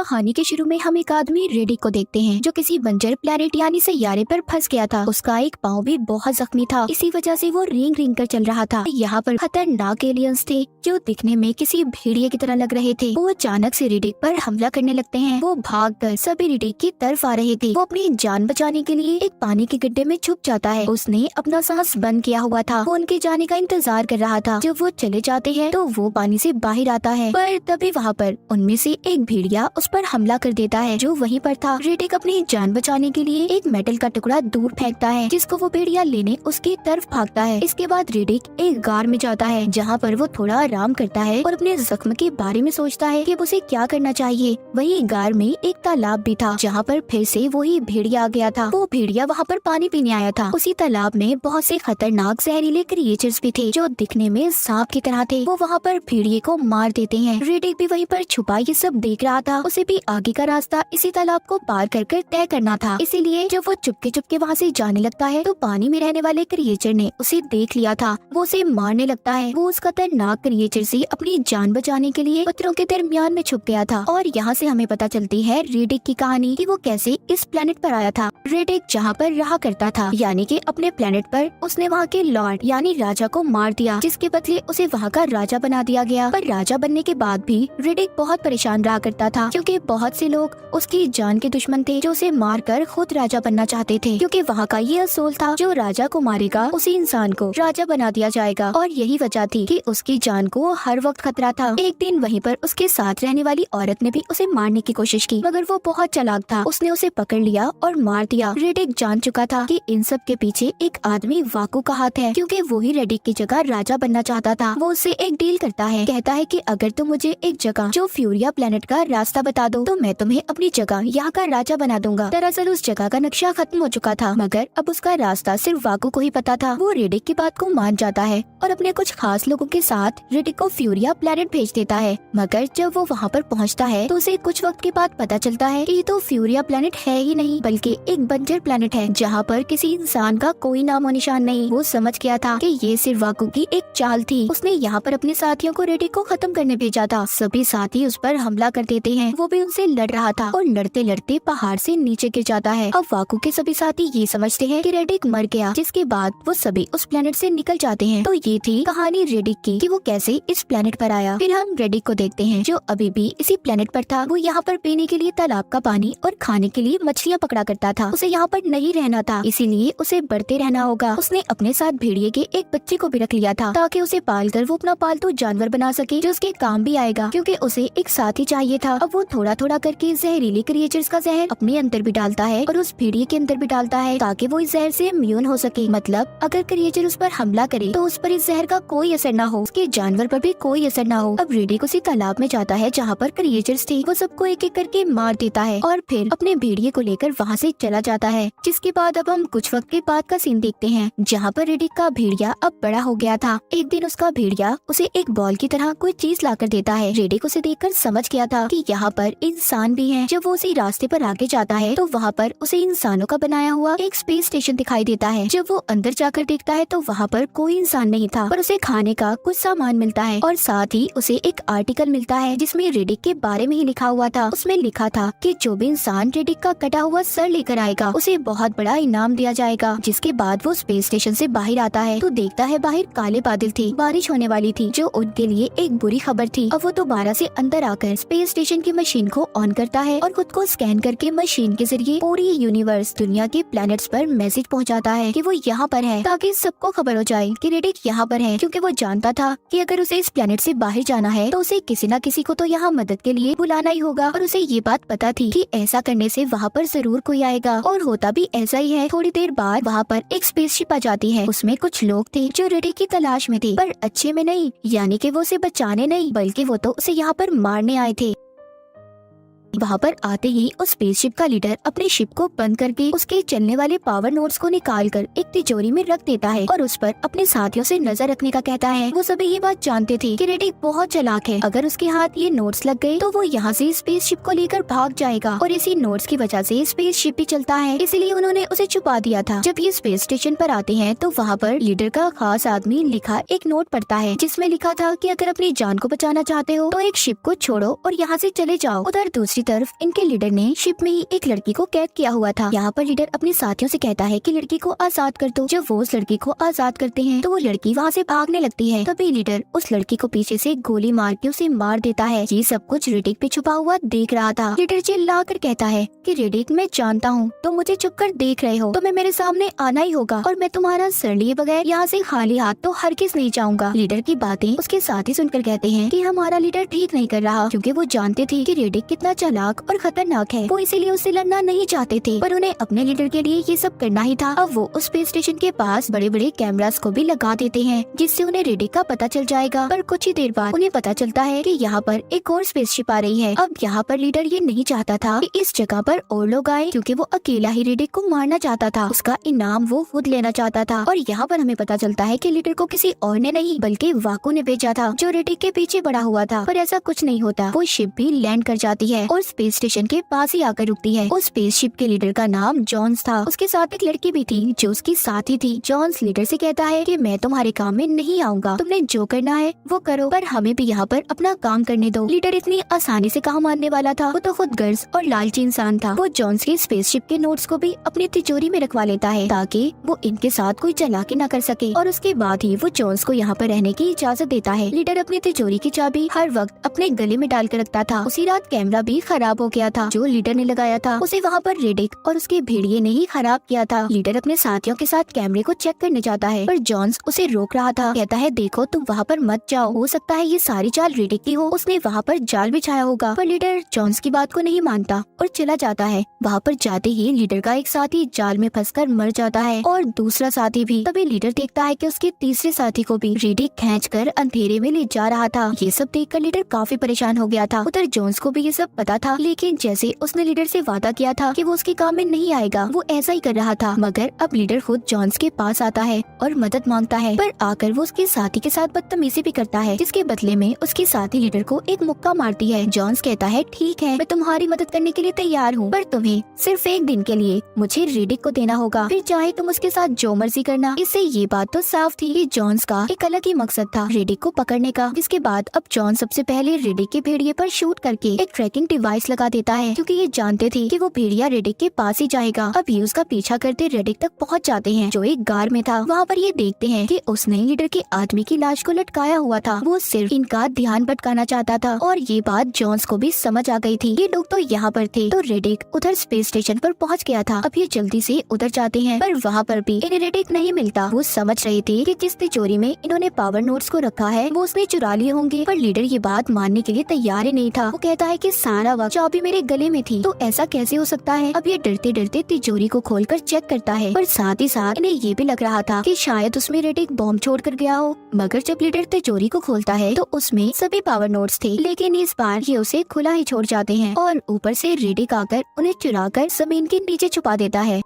कहानी के शुरू में हम एक आदमी रेडिक को देखते हैं जो किसी बंजर प्लेनेट यानी सैयारे पर फंस गया था। उसका एक पाँव भी बहुत जख्मी था, इसी वजह से वो रेंग रेंग कर चल रहा था। यहाँ पर खतरनाक एलियंस थे जो दिखने में किसी भेड़िए की तरह लग रहे थे। वो अचानक से रेडिक पर हमला करने लगते हैं। वो भागकर सभी रेडिक की तरफ आ रहे थे। वो अपनी जान बचाने के लिए एक पानी के गड्ढे में छुप जाता है। उसने अपना सांस बंद किया हुआ था। वो उनके जाने का इंतजार कर रहा था। जब वो चले जाते हैं तो वो पानी से बाहर आता है, पर तभी वहाँ पर उनमें से एक भेड़िया उस पर हमला कर देता है जो वहीं पर था। रेडिक अपनी जान बचाने के लिए एक मेटल का टुकड़ा दूर फेंकता है जिसको वो भेड़िया लेने उसकी तरफ भागता है। इसके बाद रेडिक एक गार में जाता है जहाँ पर वो थोड़ा आराम करता है और अपने जख्म के बारे में सोचता है कि उसे क्या करना चाहिए। वही गार में एक तालाब भी था जहाँ पर फिर से वही भेड़िया आ गया था। वो भेड़िया वहाँ पर पानी पीने आया था। उसी तालाब में बहुत से खतरनाक जहरीले क्रिएचर्स भी थे जो दिखने में सांप की तरह थे। वो वहाँ पर भेड़िए को मार देते हैं। रेडिक भी वहीं पर छुपा ये सब देख रहा था। उसे भी आगे का रास्ता इसी तालाब को पार कर तय करना था। इसीलिए जब वो चुपके चुपके वहाँ से जाने लगता है तो पानी में रहने वाले क्रिएचर ने उसे देख लिया था। वो उसे मारने लगता है। वो उस खतरनाक क्रिएचर से अपनी जान बचाने के लिए पत्थरों के दरमियान में छुप गया था। और यहाँ से हमें पता चलती है रेडिक की कहानी कि वो कैसे इस प्लेनेट पर आया था। रेडिक जहाँ पर रहा करता था यानी कि अपने प्लेनेट पर, उसने वहाँ के लॉर्ड यानी राजा को मार दिया, जिसके बदले उसे वहाँ का राजा बना दिया गया। पर राजा बनने के बाद भी रेडिक बहुत परेशान रहा करता था क्योंकि बहुत से लोग उसकी जान के दुश्मन थे जो उसे मारकर खुद राजा बनना चाहते थे, क्योंकि वहाँ का ये असूल था जो राजा को मारेगा उसी इंसान को राजा बना दिया जाएगा। और यही वजह थी कि उसकी जान को हर वक्त खतरा था। एक दिन वहीं पर उसके साथ रहने वाली औरत ने भी उसे मारने की कोशिश की, मगर वो बहुत चालाक था। उसने उसे पकड़ लिया और मार दिया। रेडिक जान चुका था कि इन सब के पीछे एक आदमी वाकू का हाथ है, क्योंकि वो ही रेडिक की जगह राजा बनना चाहता था। वो उससे एक डील करता है, कहता है कि अगर तुम मुझे एक जगह जो फ्यूरिया प्लेनेट का रास्ता बता दो तो मैं तुम्हें अपनी जगह यहाँ का राजा बना दूंगा। दरअसल उस जगह का नक्शा खत्म हो चुका था, मगर अब उसका रास्ता सिर्फ वाकू को ही पता था। वो रेडिक की बात को मान जाता है और अपने कुछ खास लोगों के साथ रेडिक को फ्यूरिया प्लेनेट भेज देता है। मगर जब वो वहाँ पर पहुँचता है तो उसे कुछ वक्त के बाद पता चलता है कि ये तो फ्यूरिया प्लेनेट है ही नहीं, बल्कि एक बंजर प्लेनेट है जहाँ पर किसी इंसान का कोई नामो निशान नहीं। वो समझ गया था कि ये सिर्फ वाकू की एक चाल थी। उसने यहाँ पर अपने साथियों को रेडिक को खत्म करने भेजा था। सभी साथी उस पर हमला कर देते हैं। वो भी उनसे लड़ रहा था और लड़ते लड़ते पहाड़ से नीचे गिर जाता है। अब वाकू के सभी साथी ये समझते हैं कि रेडिक मर गया, जिसके बाद वो सभी उस प्लेनेट से निकल जाते हैं। तो ये थी कहानी रेडिक की कि वो कैसे इस प्लेनेट पर आया। फिर हम रेडिक को देखते हैं जो अभी भी इसी प्लेनेट पर था। वो यहाँ पर पीने के लिए तालाब का पानी और खाने के लिए मछलियाँ पकड़ा करता था। उसे यहाँ पर नहीं रहना था, इसीलिए उसे बढ़ते रहना होगा। उसने अपने साथ भेड़िए के एक बच्चे को भी रख लिया था ताकि उसे पालकर वो अपना पालतू जानवर बना सके जो उसके काम भी आएगा, क्योंकि उसे एक साथी चाहिए था। अब वो थोड़ा थोड़ा करके जहरीले क्रिएचर्स का जहर अपने अंदर भी डालता है और उस भेड़िए के अंदर भी डालता है ताकि वो इस जहर से इम्यून हो सके। मतलब अगर क्रिएचर उस पर हमला करे तो उस पर इस जहर का कोई असर ना हो, उसके जानवर पर भी कोई असर ना हो। अब रेडिक उसी तालाब में जाता है जहाँ पर क्रिएचर्स थे। वो सबको एक एक करके मार देता है और फिर अपने भेड़िए को लेकर वहाँ से चला जाता है। जिसके बाद अब हम कुछ वक्त के बाद का सीन देखते हैं जहाँ पर रेडिक का भेड़िया अब बड़ा हो गया था। एक दिन उसका भेड़िया उसे एक बॉल की तरह कोई चीज लाकर देता है। रेडिक उसे देखकर समझ गया था कि यहाँ पर इंसान भी हैं। जब वो उसी रास्ते पर आगे जाता है तो वहाँ पर उसे इंसानों का बनाया हुआ एक स्पेस स्टेशन दिखाई देता है। जब वो अंदर जाकर देखता है तो वहाँ पर कोई इंसान नहीं था, पर उसे खाने का कुछ सामान मिलता है और साथ ही उसे एक आर्टिकल मिलता है जिसमें रेडिक के बारे में ही लिखा हुआ था। उसमें लिखा था कि जो भी इंसान रेडिक का कटा हुआ सर लेकर आएगा उसे बहुत बड़ा इनाम दिया जाएगा। जिसके बाद वो स्पेस स्टेशन से बाहर आता है तो देखता है बाहर काले बादल थे, बारिश होने वाली थी जो उनके लिए एक बुरी खबर थी। अब वो दोबारा से अंदर आकर स्पेस स्टेशन की मशीन को ऑन करता है और खुद को स्कैन करके मशीन के जरिए पूरी यूनिवर्स दुनिया के प्लैनेट्स पर मैसेज पहुंचाता है कि वो यहाँ पर है, ताकि सबको खबर हो जाए कि रेडिक यहाँ पर है। क्योंकि वो जानता था कि अगर उसे इस प्लैनेट से बाहर जाना है तो उसे किसी न किसी को तो यहाँ मदद के लिए बुलाना ही होगा। और उसे ये बात पता थी कि ऐसा करने से वहाँ पर जरूर कोई आएगा, और होता भी ऐसा ही है। थोड़ी देर बाद वहाँ पर एक स्पेसशिप आ जाती है। उसमें कुछ लोग थे जो रेडिक की तलाश में थे, पर अच्छे में नहीं, यानी कि वो उसे बचाने नहीं बल्कि वो तो उसे यहाँ पर मारने आए थे। वहाँ पर आते ही उस स्पेसशिप का लीडर अपने शिप को बंद करके उसके चलने वाले पावर नोड्स को निकालकर एक तिजोरी में रख देता है और उस पर अपने साथियों से नजर रखने का कहता है। वो सभी ये बात जानते थे कि रेडिक बहुत चालाक है। अगर उसके हाथ ये नोट्स लग गए तो वो यहाँ से स्पेसशिप को लेकर भाग जाएगा, और इसी नोट्स की वजह से स्पेसशिप भी चलता है, इसलिए उन्होंने उसे छुपा दिया था। जब ये स्पेस स्टेशन पर आते हैं तो वहाँ पर लीडर का खास आदमी लिखा एक नोट पढ़ता है जिसमें लिखा था कि अगर अपनी जान को बचाना चाहते हो तो एक शिप को छोड़ो और यहाँ से चले जाओ। उधर दूसरी तरफ इनके लीडर ने शिप में ही एक लड़की को कैद किया हुआ था। यहाँ पर लीडर अपने साथियों से कहता है कि लड़की को आजाद कर दो। जब वो उस लड़की को आजाद करते हैं तो वो लड़की वहाँ से भागने लगती है। तभी लीडर उस लड़की को पीछे से गोली मार के उसे मार देता है। ये सब कुछ रेडिक पे छुपा हुआ देख रहा था। लीडर चिल्ला कर कहता है कि रेडिक, मैं जानता हूँ तुम मुझे चुप कर देख रहे हो, तुम्हें मेरे सामने आना ही होगा और मैं तुम्हारा सर लिए बगैर यहाँ से खाली हाथ तो हरगिज़ नहीं जाऊंगा। लीडर की बातें उसके साथी सुनकर कहते हैं कि हमारा लीडर ठीक नहीं कर रहा, क्योंकि वो जानते थे कि रेडिक कितना चालाक और खतरनाक है। वो इसीलिए उससे लड़ना नहीं चाहते थे, पर उन्हें अपने लीडर के लिए ये सब करना ही था। अब वो उस स्पेस स्टेशन के पास बड़े बड़े कैमरास को भी लगा देते हैं, जिससे उन्हें रेडिक का पता चल जाएगा। पर कुछ ही देर बाद उन्हें पता चलता है कि यहाँ पर एक और स्पेसशिप आ रही है। अब यहाँ पर लीडर ये नहीं चाहता था कि इस जगह पर और लोग आए, क्योंकि वो अकेला ही रेडिक को मारना चाहता था। उसका इनाम वो खुद लेना चाहता था। और यहाँ पर हमें पता चलता है कि लीडर को किसी और ने नहीं बल्कि वाकू ने भेजा था, जो रेडिक के पीछे पड़ा हुआ था। पर ऐसा कुछ नहीं होता। वो शिप भी लैंड कर जाती है और स्पेस स्टेशन के पास ही आकर रुकती है। उस स्पेसशिप के लीडर का नाम जॉन्स था। उसके साथ एक लड़की भी थी जो उसकी साथी थी। जॉन्स लीडर से कहता है कि मैं तुम्हारे काम में नहीं आऊंगा, तुमने जो करना है वो करो, पर हमें भी यहाँ पर अपना काम करने दो। लीडर इतनी आसानी से कहाँ मानने वाला था। वो तो खुद गर्ज और लालची इंसान था। वो जॉन्स के स्पेसशिप के नोट्स को भी अपनी तिजोरी में रखवा लेता है, ताकि वो इनके साथ कोई चालाकी न कर सके। और उसके बाद ही वो जॉन्स को यहाँ पर रहने की इजाजत देता है। लीडर अपनी तिजोरी की चाबी हर वक्त अपने गले में डाल कर रखता था। उसी रात कैमरा भी खराब हो गया था, जो लीडर ने लगाया था। उसे वहाँ पर रेडिक और उसके भेड़िए ने ही खराब किया था। लीडर अपने साथियों के साथ कैमरे को चेक करने जाता है, पर जॉन्स उसे रोक रहा था। कहता है, देखो तुम वहाँ पर मत जाओ, हो सकता है ये सारी चाल रेडिक की हो, उसने वहाँ पर जाल बिछाया होगा। पर लीडर जॉन्स की बात को नहीं मानता और चला जाता है। वहाँ पर जाते ही लीडर का एक साथी जाल में फंसकर मर जाता है और दूसरा साथी भी। तभी लीडर देखता है कि उसके तीसरे साथी को भी रेडिक खींचकर अंधेरे में ले जा रहा था। ये सब देखकर लीडर काफी परेशान हो गया था। उधर जॉन्स को भी ये सब पता था, लेकिन जैसे उसने लीडर से वादा किया था कि वो उसके काम में नहीं आएगा, वो ऐसा ही कर रहा था। मगर अब लीडर खुद जॉन्स के पास आता है और मदद मांगता है, पर आकर वो उसके साथी के साथ बदतमीजी भी करता है, जिसके बदले में उसकी साथी लीडर को एक मुक्का मारती है। जॉन्स कहता है, ठीक है, मैं तुम्हारी मदद करने के लिए तैयार हूँ, पर तुम्हें सिर्फ एक दिन के लिए मुझे रेडिक को देना होगा, फिर चाहे तुम उसके साथ जो मर्जी करना। इससे ये बात तो साफ थी कि जॉन्स का एक अलग ही मकसद था, रेडिक को पकड़ने का। जिसके बाद अब जॉन सबसे पहले रेडिक के भेड़िए पर शूट करके एक ट्रैकिंग डिवाइस लगा देता है, क्योंकि ये जानते थे कि वो भेड़िया रेडिक के पास ही जाएगा। अब ये उसका पीछा करते रेडिक तक पहुंच जाते हैं, जो एक गार में था। वहाँ पर ये देखते हैं कि उसने लीडर के आदमी की लाश को लटकाया हुआ था। वो सिर्फ इनका ध्यान भटकाना चाहता था और ये बात जॉन्स को भी समझ आ गई थी। ये लोग तो यहाँ पर थे, तो रेडिक उधर स्पेस स्टेशन पर पहुँच गया था। अब ये जल्दी से उधर जाते हैं, पर वहाँ पर भी इन्हें रेडिक नहीं मिलता। वो समझ रहे थे कि जिस तिजोरी में इन्होंने पावर नोट्स को रखा है वो उसने चुरा लिए होंगे, पर लीडर ये बात मानने के लिए तैयार ही नहीं था। वो कहता है कि सारा वक्त चाबी मेरे गले में थी, तो ऐसा कैसे हो सकता है। अब ये डरते डरते तिजोरी को खोलकर चेक करता है, पर साथ ही साथ इन्हें ये भी लग रहा था कि शायद उसमें रेडिक बॉम्ब छोड़ कर गया हो। मगर जब लीडर तिजोरी को खोलता है तो उसमें सभी पावर नोट्स थे, लेकिन इस बार ये उसे खुला ही छोड़ जाते हैं और ऊपर से रेडिक आकर उन्हें चुरा कर जमीन के नीचे छुपा देता है।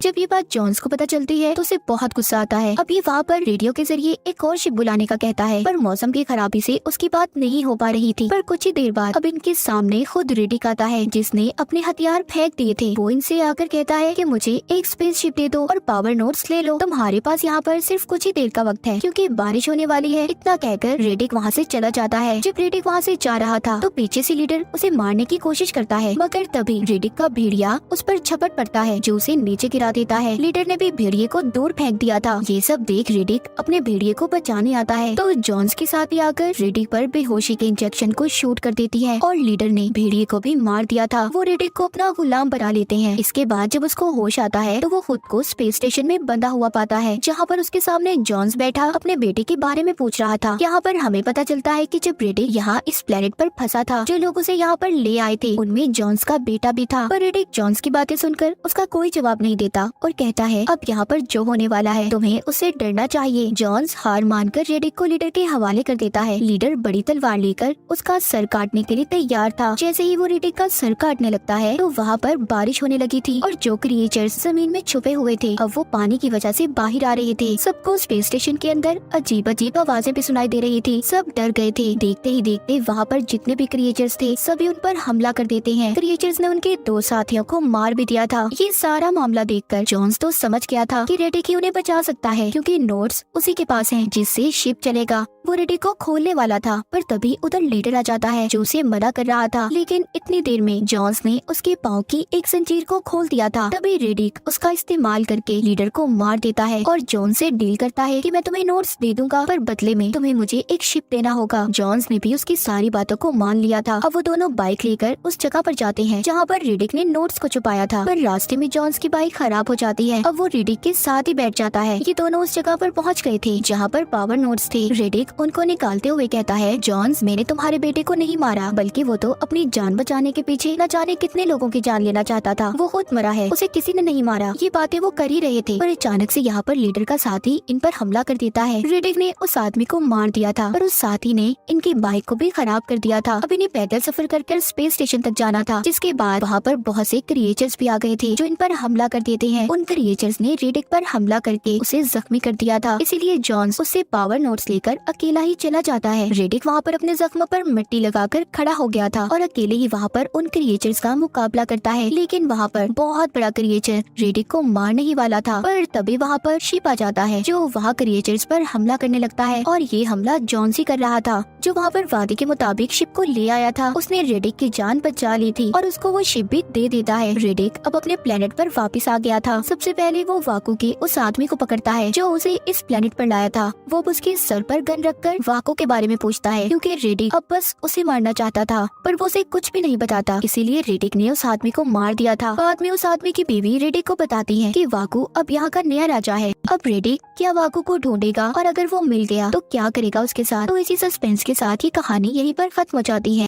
जब ये बात जॉन्स को पता चलती है तो उसे बहुत गुस्सा आता है। अब ये वहाँ पर रेडियो के जरिए एक और शिप बुलाने का कहता है, पर मौसम की खराबी से उसकी बात नहीं हो पा रही थी। पर कुछ ही देर बाद अब इनके सामने खुद रेडिक आता है, जिसने अपने हथियार फेंक दिए थे। वो इनसे आकर कहता है कि मुझे एक स्पेस शिप दे दो और पावर नोट्स ले लो, तुम्हारे पास यहाँ पर सिर्फ कुछ ही देर का वक्त है, क्योंकि बारिश होने वाली है। इतना कहकर रेडिक वहाँ से चला जाता है। जब रेडिक वहाँ से जा रहा था तो पीछे से लीडर उसे मारने की कोशिश करता है, मगर तभी रेडिक का भेड़िया उस पर झपट पड़ता है, जो उसे नीचे गिरा देता है। लीडर ने भी भेड़िए को दूर फेंक दिया था। ये सब देख रेडिक अपने भेड़िए को बचाने आता है, तो जॉन्स के साथ ही आकर रेडिक पर बेहोशी के इंजेक्शन को शूट कर देती है और लीडर ने भेड़िए को भी मार दिया था। वो रेडिक को अपना गुलाम बना लेते हैं। इसके बाद जब उसको होश आता है तो वो खुद को स्पेस स्टेशन में बंधा हुआ पाता है, जहाँ पर उसके सामने जॉन्स बैठा अपने बेटे के बारे में पूछ रहा था। यहाँ पर हमें पता चलता है कि जब रेडिक यहाँ इस प्लेनेट पर फंसा था, जो लोग उसे यहाँ पर ले आए थे उनमें जॉन्स का बेटा भी था। पर रेडिक जॉन्स की बातें सुनकर उसका कोई जवाब नहीं देता और कहता है, अब यहाँ पर जो होने वाला है तुम्हें उससे डरना चाहिए। जॉन्स हार मानकर रेडिक को लीडर के हवाले कर देता है। लीडर बड़ी तलवार लेकर उसका सर काटने के लिए तैयार था। जैसे ही वो रेडिक का सर काटने लगता है तो वहाँ पर बारिश होने लगी थी और जो क्रिएचर्स जमीन में छुपे हुए थे अब वो पानी की वजह से बाहर आ रहे थे। सबको स्पेस स्टेशन के अंदर अजीब अजीब आवाजें भी सुनाई दे रही थी। सब डर गए थे। देखते ही देखते वहाँ पर जितने भी क्रिएचर्स थे सभी उन पर हमला कर देते हैं। क्रिएचर्स ने उनके 2 साथियों को मार भी दिया था। ये सारा मामला देखकर देखकर जॉन्स तो समझ गया था कि रेडिक ही उन्हें बचा सकता है, क्योंकि नोट्स उसी के पास हैं जिससे शिप चलेगा। वो रेडिक को खोलने वाला था, पर तभी उधर लीडर आ जाता है जो उसे मना कर रहा था। लेकिन इतनी देर में जॉन्स ने उसके पाँव की एक जंजीर को खोल दिया था। तभी रेडिक उसका इस्तेमाल करके लीडर को मार देता है और जॉन्स से डील करता है कि मैं तुम्हें नोट्स दे दूंगा, पर बदले में तुम्हें मुझे एक शिप देना होगा। जॉन्स ने भी उसकी सारी बातों को मान लिया था। अब वो दोनों बाइक लेकर उस जगह पर जाते हैं जहाँ पर रेडिक ने नोट्स को छुपाया था, पर रास्ते में जॉन्स की बाइक खराब हो जाती है। अब वो रेडिक के साथ ही बैठ जाता है। ये दोनों उस जगह पर पहुँच गए थे जहाँ पर पावर नोट्स थे। रेडिक उनको निकालते हुए कहता है, जॉन्स, मैंने तुम्हारे बेटे को नहीं मारा, बल्कि वो तो अपनी जान बचाने के पीछे न जाने कितने लोगों की जान लेना चाहता था। वो खुद मरा है, उसे किसी ने नहीं मारा। ये बातें वो कर ही रहे थे, पर अचानक से यहाँ पर लीडर का साथी इन पर हमला कर देता है। रेडिक ने उस आदमी को मार दिया था, पर उस साथी ने इनकी बाइक को भी खराब कर दिया था। अब इन्हें पैदल सफर कर स्पेस स्टेशन तक जाना था, जिसके बाद वहाँ पर बहुत से क्रिएचर्स भी आ गए थे जो इन पर हमला कर देते हैं। उन क्रिएचर्स ने रेडिक पर हमला करके उसे जख्मी कर दिया था, इसीलिए जॉन्स उससे पावर नोट्स लेकर अकेला ही चला जाता है। रेडिक वहाँ पर अपने जख्म पर मिट्टी लगाकर खड़ा हो गया था और अकेले ही वहाँ पर उन क्रिएचर्स का मुकाबला करता है। लेकिन वहाँ पर बहुत बड़ा क्रिएचर रेडिक को मारने ही वाला था, पर तभी वहाँ पर शिप आ जाता है जो वहाँ क्रिएचर्स पर हमला करने लगता है। और ये हमला जॉन्स ही कर रहा था, जो वहाँ पर वादे के मुताबिक शिप को ले आया था। उसने रेडिक की जान बचा ली थी और उसको वो शिप भी दे देता है। रेडिक अब अपने प्लेनेट पर वापस आ गया था। सबसे पहले वो वाकू के उस आदमी को पकड़ता है जो उसे इस प्लेनेट पर लाया था। वो उसके सर पर गन रखकर वाकू के बारे में पूछता है, क्योंकि रेडिक अब बस उसे मारना चाहता था, पर वो उसे कुछ भी नहीं बताता। इसीलिए रेडिक ने उस आदमी को मार दिया था। बाद में उस आदमी की बीवी रेडिक को बताती है कि वाकू अब यहाँ का नया राजा है। अब रेडिक क्या वाकू को ढूंढेगा और अगर वो मिल गया तो क्या करेगा उसके साथ। तो इसी सस्पेंस के साथ ये कहानी यहीं पर खत्म हो जाती है।